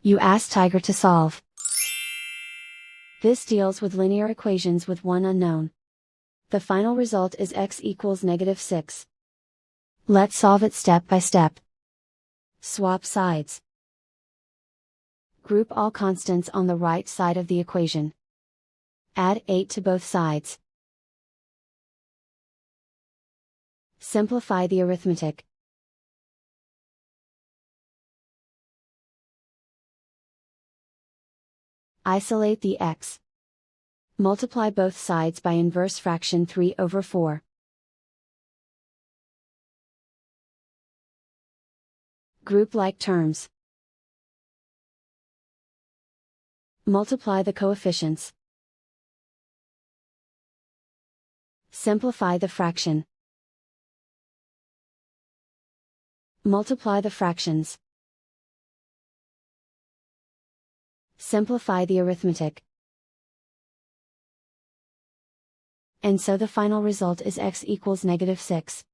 You ask Tiger to solve. This deals with linear equations with one unknown. The final result is x equals -6. Let's solve it step by step. Swap sides. Group all constants on the right side of the equation. Add 8 to both sides. Simplify the arithmetic. Isolate the x. Multiply both sides by inverse fraction 3/4. Group like terms. Multiply the coefficients. Simplify the fraction. Multiply the fractions. Simplify the arithmetic. And so the final result is x equals -6.